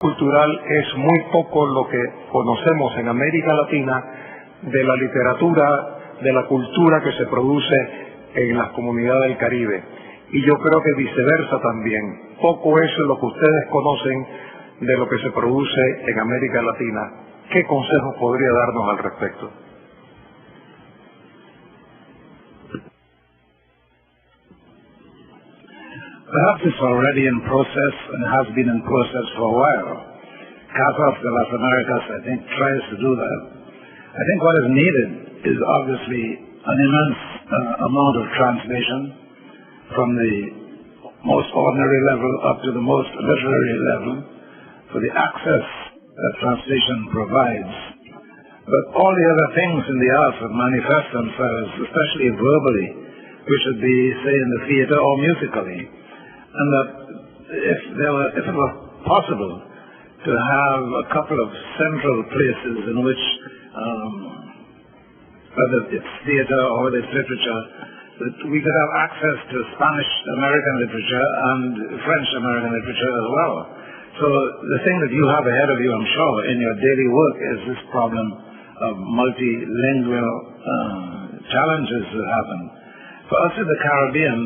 cultural es muy poco lo que conocemos en América Latina de la literatura, de la cultura que se produce en las comunidades del Caribe. Y yo creo que viceversa también. Poco eso es lo que ustedes conocen de lo que se produce en América Latina. ¿Qué consejos podría darnos al respecto? Perhaps it's already in process and has been in process for a while. Casa de las Americas, I think, tries to do that. I think what is needed is obviously an immense amount of translation from the most ordinary level up to the most literary level for the access that translation provides. But all the other things in the arts that manifest themselves, especially verbally, which would be, say, in the theater or musically, and that if it were possible to have a couple of central places in which, whether it's theater or whether it's literature, that we could have access to Spanish-American literature and French-American literature as well. So the thing that you have ahead of you, I'm sure, in your daily work is this problem of multilingual challenges that happen. For us in the Caribbean,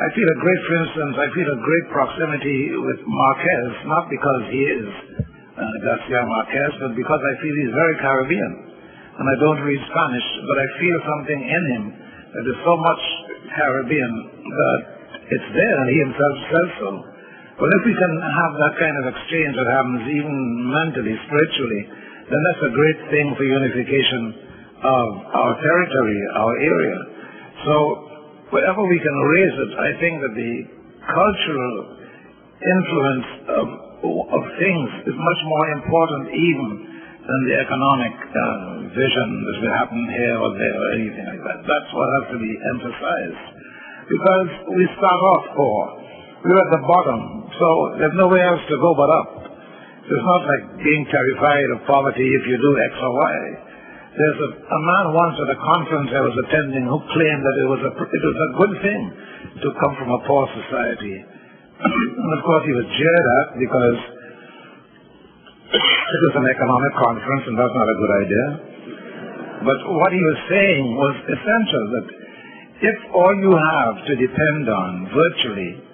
I feel a great proximity with Marquez, not because he is Garcia Marquez, but because I feel he's very Caribbean. And I don't read Spanish, but I feel something in him that is so much Caribbean that it's there, and he himself says so. Well, if we can have that kind of exchange that happens even mentally, spiritually, then that's a great thing for unification of our territory, our area. So wherever we can raise it, I think that the cultural influence of things is much more important even than the economic vision that will happen here or there or anything like that. That's what has to be emphasized. Because we start off poor. We're at the bottom, so there's nowhere else to go but up. It's not like being terrified of poverty if you do X or Y. There's a man once at a conference I was attending who claimed that it was a good thing to come from a poor society. And of course he was jeered at because it was an economic conference and that's not a good idea. But what he was saying was essential, that if all you have to depend on virtually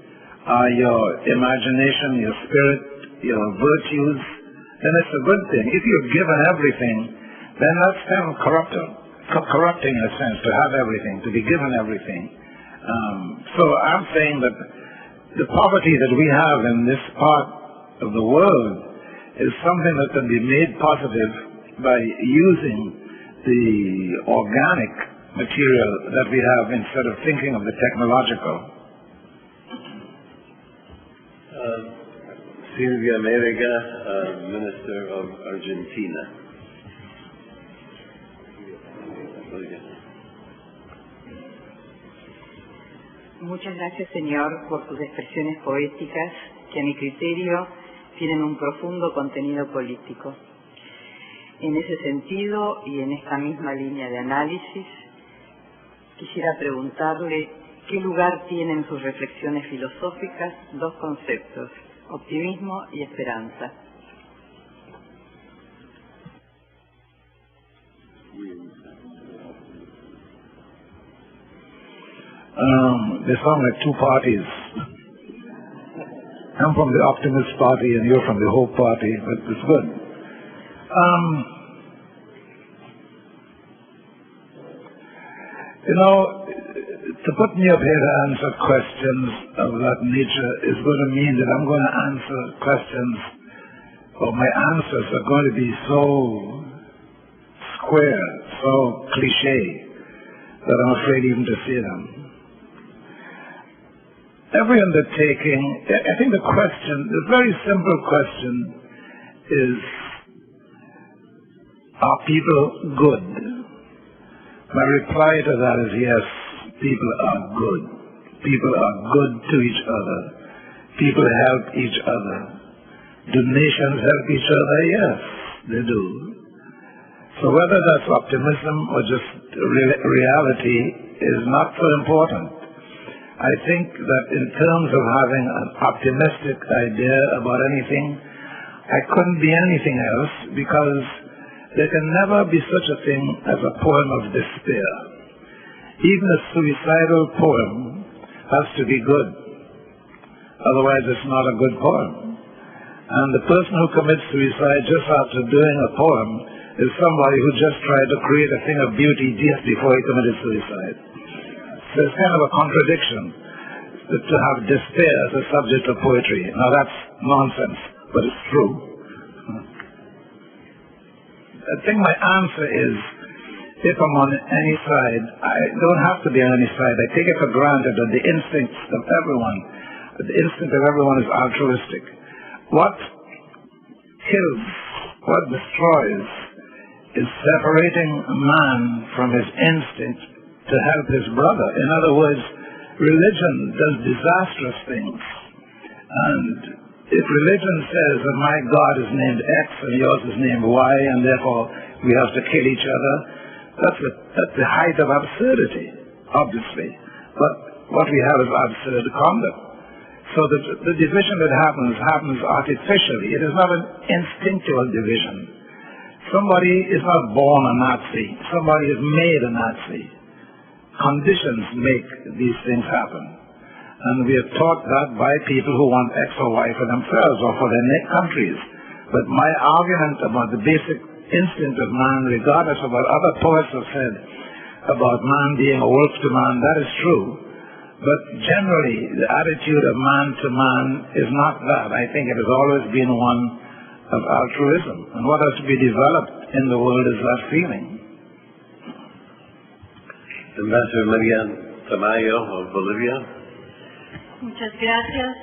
are your imagination, your spirit, your virtues, then it's a good thing. If you've given everything, then that's kind of corrupting in a sense, to have everything, to be given everything. So I'm saying that the poverty that we have in this part of the world is something that can be made positive by using the organic material that we have instead of thinking of the technological. Silvia Merega, Minister of Argentina. Muchas gracias, señor, por sus expresiones poéticas que a mi criterio tienen un profundo contenido político. En ese sentido y en esta misma línea de análisis, quisiera preguntarle qué lugar tienen sus reflexiones filosóficas dos conceptos: optimismo y esperanza. They sound like two parties. I'm from the optimist party and you're from the hope party, but it's good. To put me up here to answer questions of that nature is going to mean that I'm going to answer questions, or my answers are going to be so square, so cliche, that I'm afraid even to say them. Every undertaking, I think the very simple question is, are people good? My reply to that is yes, people are good. People are good to each other. People help each other. Do nations help each other? Yes, they do. So whether that's optimism or just reality is not so important. I think that in terms of having an optimistic idea about anything, I couldn't be anything else, because there can never be such a thing as a poem of despair. Even a suicidal poem has to be good. Otherwise, it's not a good poem. And the person who commits suicide just after doing a poem is somebody who just tried to create a thing of beauty just before he committed suicide. So it's kind of a contradiction to have despair as a subject of poetry. Now that's nonsense, but it's true. I think my answer is, if I'm on any side, I don't have to be on any side. I take it for granted that the instinct of everyone is altruistic. What kills, what destroys, is separating a man from his instinct to help his brother. In other words, religion does disastrous things. And if religion says that my God is named X and yours is named Y, and therefore we have to kill each other, that's the height of absurdity, obviously. But what we have is absurd conduct. So the division that happens artificially. It is not an instinctual division. Somebody is not born a Nazi. Somebody is made a Nazi. Conditions make these things happen. And we are taught that by people who want X or Y for themselves or for their countries. But my argument about the basic instinct of man, regardless of what other poets have said about man being a wolf to man, that is true. But generally, the attitude of man to man is not that. I think it has always been one of altruism. And what has to be developed in the world is that feeling. Ambassador Maria Tamayo of Bolivia. Muchas gracias.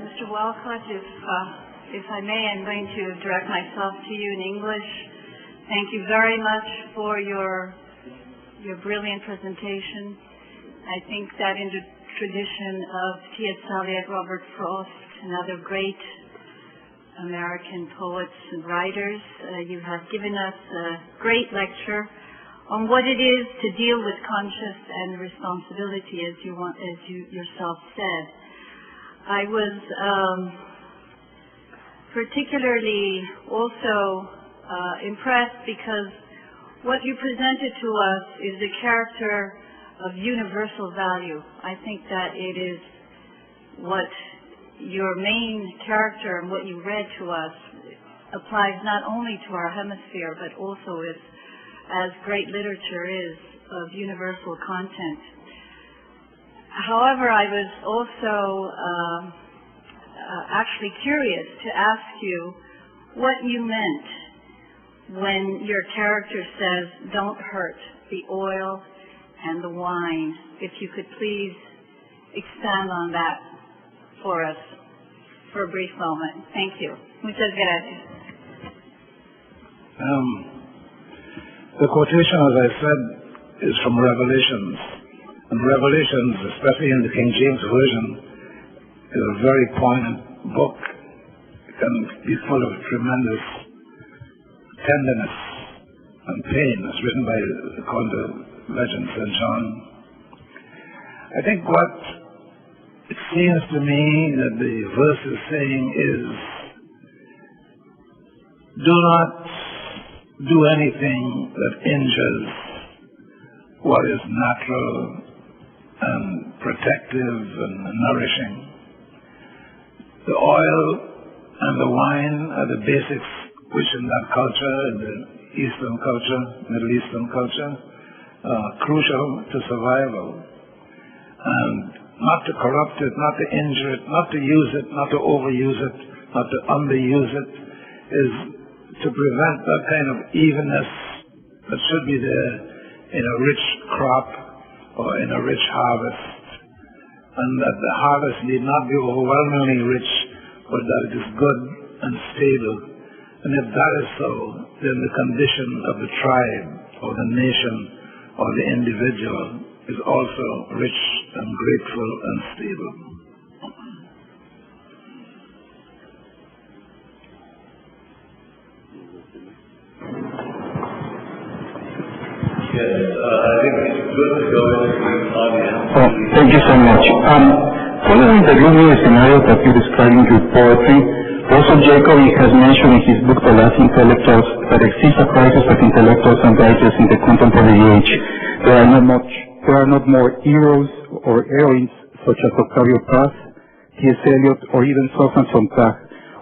Mr. Walcott, if I may, I'm going to direct myself to you in English. Thank you very much for your brilliant presentation. I think that in the tradition of T.S. Eliot, Robert Frost, and other great American poets and writers, you have given us a great lecture on what it is to deal with conscience and responsibility, as you yourself said. I was particularly also impressed because what you presented to us is the character of universal value. I think that it is what your main character and what you read to us applies not only to our hemisphere, but also as great literature is of universal content. However, I was also actually curious to ask you what you meant when your character says, "Don't hurt the oil and the wine." If you could please expand on that for us for a brief moment. Thank you. Muchas gracias. The quotation, as I said, is from Revelations. And Revelations, especially in the King James Version, is a very poignant book. It can be full of tremendous tenderness and pain. It's written by, according to Legend, St. John. I think what it seems to me that the verse is saying is, do not do anything that injures what is natural and protective and nourishing. The oil and the wine are the basics which in that culture, in the Eastern culture, Middle Eastern culture, crucial to survival. And not to corrupt it, not to injure it, not to use it, not to overuse it, not to underuse it, is to prevent that kind of evenness that should be there in a rich crop or in a rich harvest. And that the harvest need not be overwhelmingly rich, but that it is good and stable. And if that is so, then the condition of the tribe or the nation or the individual is also rich and grateful and stable. I think it's good to go into the audience. Oh, thank you so much. Following the gloomy scenario that you described in your poetry, also Jacobi has mentioned in his book The Last Intellectuals that exists a crisis of intellectuals and writers in the contemporary age. There are not more heroes or heroines such as Octavio Paz, T.S. Eliot, or even Susan Sontag.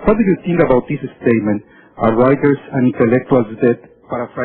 What do you think about this statement? Are writers and intellectuals dead?